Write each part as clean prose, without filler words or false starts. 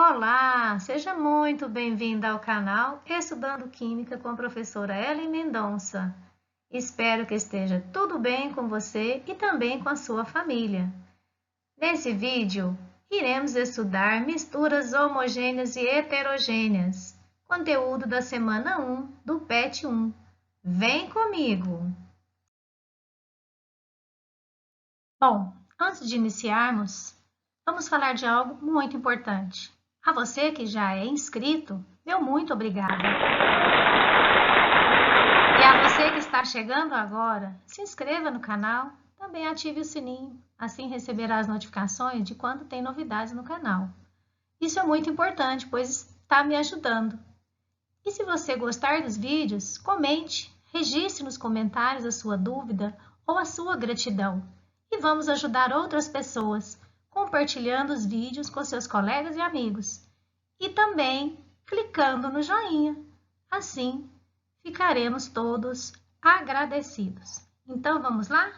Olá, seja muito bem-vinda ao canal Estudando Química com a professora Ellen Mendonça. Espero que esteja tudo bem com você e também com a sua família. Nesse vídeo, iremos estudar misturas homogêneas e heterogêneas, conteúdo da semana 1 do PET 1. Vem comigo! Bom, antes de iniciarmos, vamos falar de algo muito importante. A você que já é inscrito, meu muito obrigada. E a você que está chegando agora, se inscreva no canal, também ative o sininho, assim receberá as notificações de quando tem novidades no canal. Isso é muito importante, pois está me ajudando. E se você gostar dos vídeos, comente, registre nos comentários a sua dúvida ou a sua gratidão. E vamos ajudar outras pessoas, compartilhando os vídeos com seus colegas e amigos. E também clicando no joinha. Assim, ficaremos todos agradecidos. Então, vamos lá?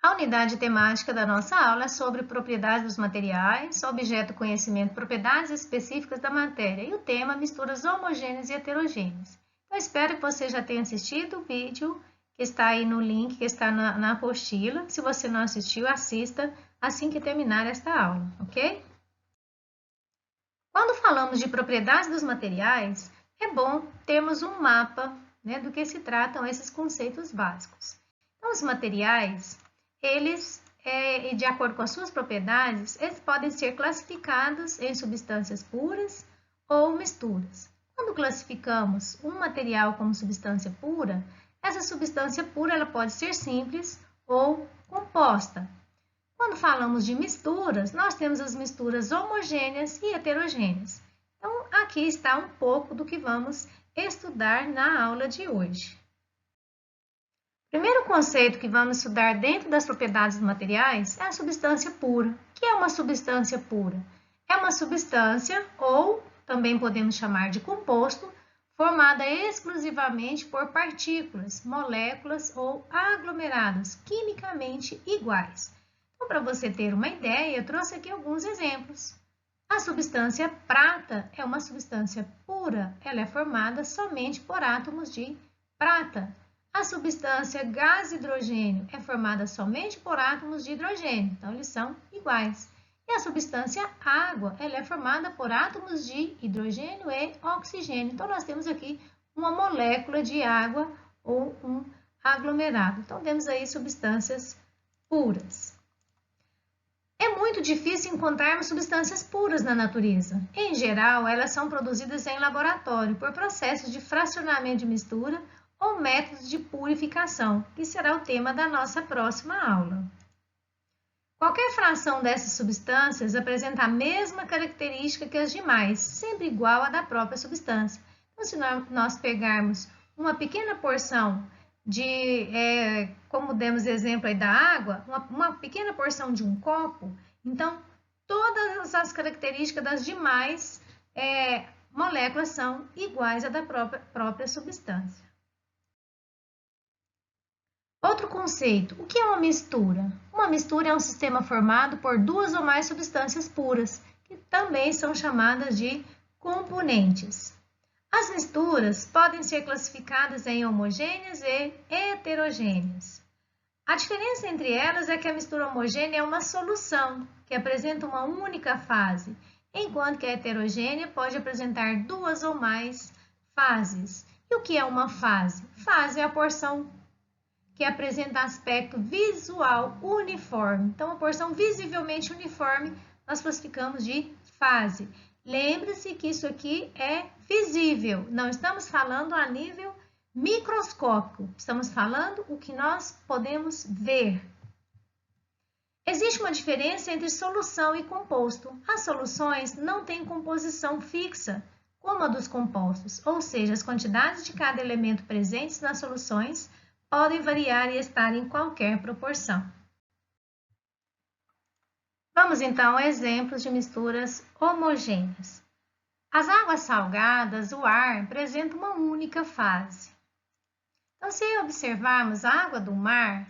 A unidade temática da nossa aula é sobre propriedades dos materiais, objeto conhecimento, propriedades específicas da matéria e o tema misturas homogêneas e heterogêneas. Eu espero que você já tenha assistido o vídeo que está aí no link, que está na apostila. Se você não assistiu, assista assim que terminar esta aula, ok? Quando falamos de propriedades dos materiais, é bom termos um mapa, do que se tratam esses conceitos básicos. Então, os materiais, eles, de acordo com as suas propriedades, eles podem ser classificados em substâncias puras ou misturas. Quando classificamos um material como substância pura, essa substância pura ela pode ser simples ou composta. Quando falamos de misturas, nós temos as misturas homogêneas e heterogêneas. Então, aqui está um pouco do que vamos estudar na aula de hoje. O primeiro conceito que vamos estudar dentro das propriedades dos materiais é a substância pura. O que é uma substância pura? É uma substância, ou também podemos chamar de composto, formada exclusivamente por partículas, moléculas ou aglomerados quimicamente iguais. Então, para você ter uma ideia, eu trouxe aqui alguns exemplos. A substância prata é uma substância pura, ela é formada somente por átomos de prata. A substância gás hidrogênio é formada somente por átomos de hidrogênio, então eles são iguais. E a substância água, ela é formada por átomos de hidrogênio e oxigênio. Então, nós temos aqui uma molécula de água ou um aglomerado. Então, temos aí substâncias puras. É muito difícil encontrarmos substâncias puras na natureza. Em geral, elas são produzidas em laboratório por processos de fracionamento de mistura ou métodos de purificação, que será o tema da nossa próxima aula. Qualquer fração dessas substâncias apresenta a mesma característica que as demais, sempre igual à da própria substância. Então, se nós pegarmos uma pequena porção como demos exemplo aí da água, uma pequena porção de um copo, então todas as características das demais moléculas são iguais à da própria substância. Outro conceito, o que é uma mistura? Uma mistura é um sistema formado por duas ou mais substâncias puras, que também são chamadas de componentes. As misturas podem ser classificadas em homogêneas e heterogêneas. A diferença entre elas é que a mistura homogênea é uma solução, que apresenta uma única fase, enquanto que a heterogênea pode apresentar duas ou mais fases. E o que é uma fase? Fase é a porção que apresenta aspecto visual uniforme. Então, a porção visivelmente uniforme nós classificamos de fase. Lembre-se que isso aqui é visível, não estamos falando a nível microscópico, estamos falando o que nós podemos ver. Existe uma diferença entre solução e composto. As soluções não têm composição fixa, como a dos compostos, ou seja, as quantidades de cada elemento presentes nas soluções podem variar e estar em qualquer proporção. Vamos então a exemplos de misturas homogêneas. As águas salgadas, o ar, apresentam uma única fase. Então, se observarmos a água do mar,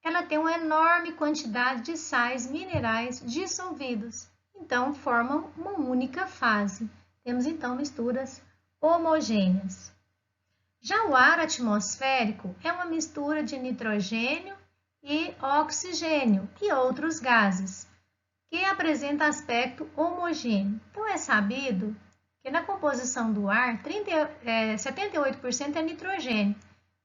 ela tem uma enorme quantidade de sais minerais dissolvidos. então formam uma única fase. Temos então misturas homogêneas. Já o ar atmosférico é uma mistura de nitrogênio e oxigênio e outros gases, que apresenta aspecto homogêneo. Então é sabido que na composição do ar, 78% é nitrogênio,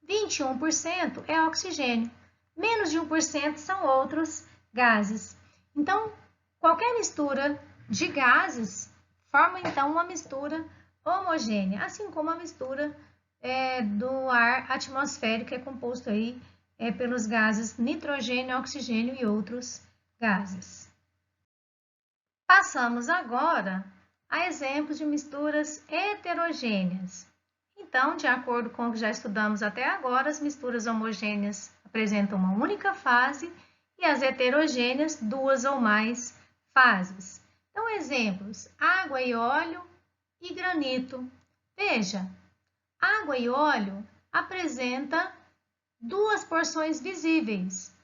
21% é oxigênio, menos de 1% são outros gases. Então, qualquer mistura de gases forma então uma mistura homogênea, assim como a mistura do ar atmosférico, que é composto aí pelos gases nitrogênio, oxigênio e outros gases. Passamos agora a exemplos de misturas heterogêneas. Então, de acordo com o que já estudamos até agora, as misturas homogêneas apresentam uma única fase e as heterogêneas duas ou mais fases. Então, exemplos: água e óleo e granito. Veja, água e óleo apresenta duas porções visíveis.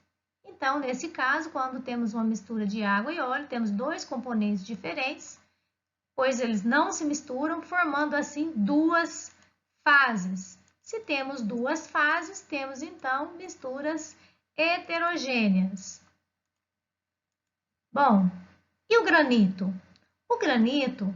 Então, nesse caso, quando temos uma mistura de água e óleo, temos dois componentes diferentes, pois eles não se misturam, formando assim duas fases. Se temos duas fases, temos então misturas heterogêneas. Bom, e o granito? O granito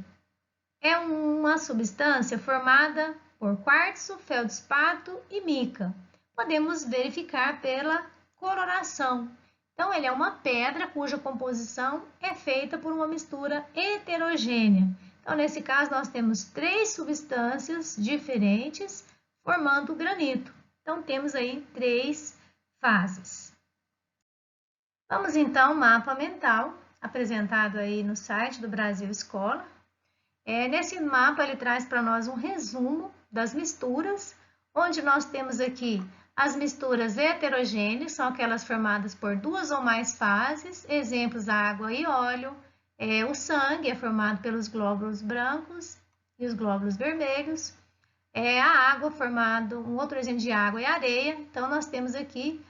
é uma substância formada por quartzo, feldspato e mica. Podemos verificar pela coloração. Então, ele é uma pedra cuja composição é feita por uma mistura heterogênea. Então, nesse caso, nós temos três substâncias diferentes formando o granito. Então, temos aí três fases. Vamos então ao mapa mental, apresentado aí no site do Brasil Escola. Nesse mapa, ele traz para nós um resumo das misturas, onde nós temos aqui as misturas heterogêneas, são aquelas formadas por duas ou mais fases, exemplos, água e óleo. O sangue é formado pelos glóbulos brancos e os glóbulos vermelhos. A água formado, um outro exemplo de água é areia. Então, nós temos aqui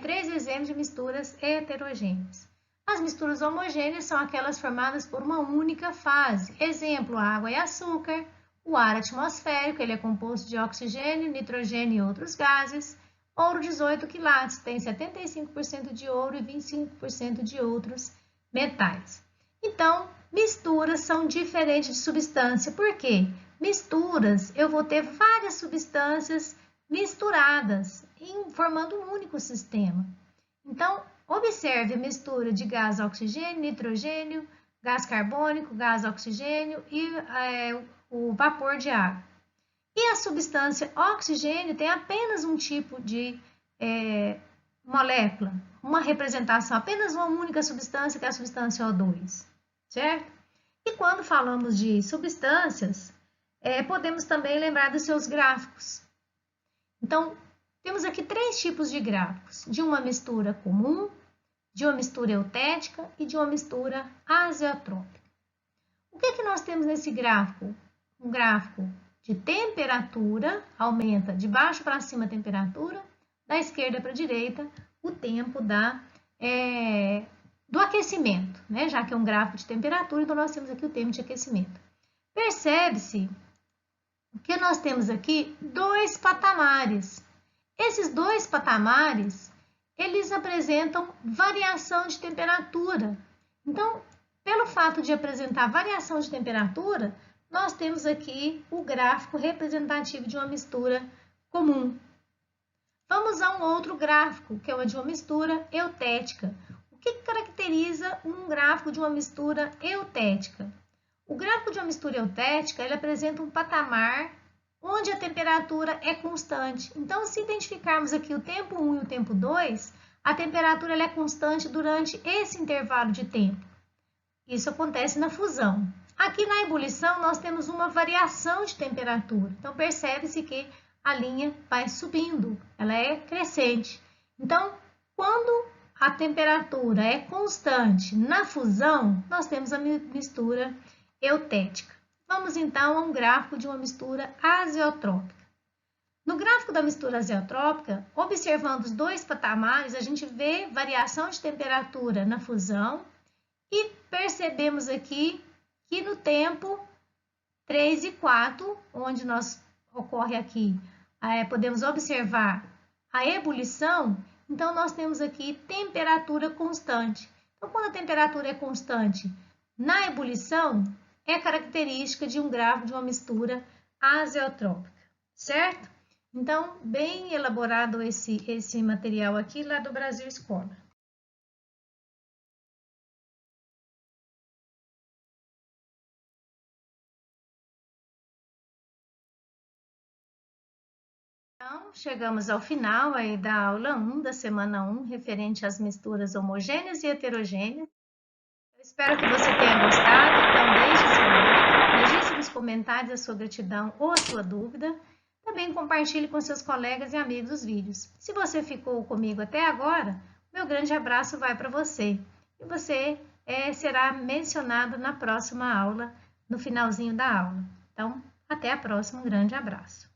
três exemplos de misturas heterogêneas. As misturas homogêneas são aquelas formadas por uma única fase. Exemplo, água e açúcar. O ar atmosférico, ele é composto de oxigênio, nitrogênio e outros gases. Ouro 18 quilates, tem 75% de ouro e 25% de outros metais. Então, misturas são diferentes de substância. Por quê? Misturas, eu vou ter várias substâncias misturadas, formando um único sistema. Então, observe a mistura de gás oxigênio, nitrogênio, gás carbônico, gás oxigênio e o vapor de água. E a substância oxigênio tem apenas um tipo de molécula, uma representação, apenas uma única substância, que é a substância O2, certo? E quando falamos de substâncias, podemos também lembrar dos seus gráficos. Então, temos aqui três tipos de gráficos: de uma mistura comum, de uma mistura eutética e de uma mistura azeotrópica. O que nós temos nesse gráfico? Um gráfico de temperatura, aumenta de baixo para cima a temperatura, da esquerda para a direita, o tempo do aquecimento, né? Já que é um gráfico de temperatura, então nós temos aqui o tempo de aquecimento. Percebe-se que nós temos aqui dois patamares. Esses dois patamares, eles apresentam variação de temperatura. Então, pelo fato de apresentar variação de temperatura, nós temos aqui o gráfico representativo de uma mistura comum. Vamos a um outro gráfico, que é o de uma mistura eutética. O que caracteriza um gráfico de uma mistura eutética? O gráfico de uma mistura eutética, ele apresenta um patamar onde a temperatura é constante. Então, se identificarmos aqui o tempo 1 e o tempo 2, a temperatura ela é constante durante esse intervalo de tempo. Isso acontece na fusão. Aqui na ebulição, nós temos uma variação de temperatura. Então, percebe-se que a linha vai subindo, ela é crescente. Então, quando a temperatura é constante na fusão, nós temos a mistura eutética. Vamos, então, a um gráfico de uma mistura azeotrópica. No gráfico da mistura azeotrópica, observando os dois patamares, a gente vê variação de temperatura na fusão E percebemos aqui que no tempo 3 e 4, onde ocorre aqui, podemos observar a ebulição, então nós temos aqui temperatura constante. Então, quando a temperatura é constante na ebulição, é característica de um grafo de uma mistura azeotrópica, certo? Então, bem elaborado esse material aqui lá do Brasil Escola. Então, chegamos ao final aí da aula 1, da semana 1, referente às misturas homogêneas e heterogêneas. Eu espero que você tenha gostado, então deixe seu like, registre nos comentários a sua gratidão ou a sua dúvida. Também compartilhe com seus colegas e amigos os vídeos. Se você ficou comigo até agora, meu grande abraço vai para você. E você será mencionado na próxima aula, no finalzinho da aula. Então, até a próxima, um grande abraço.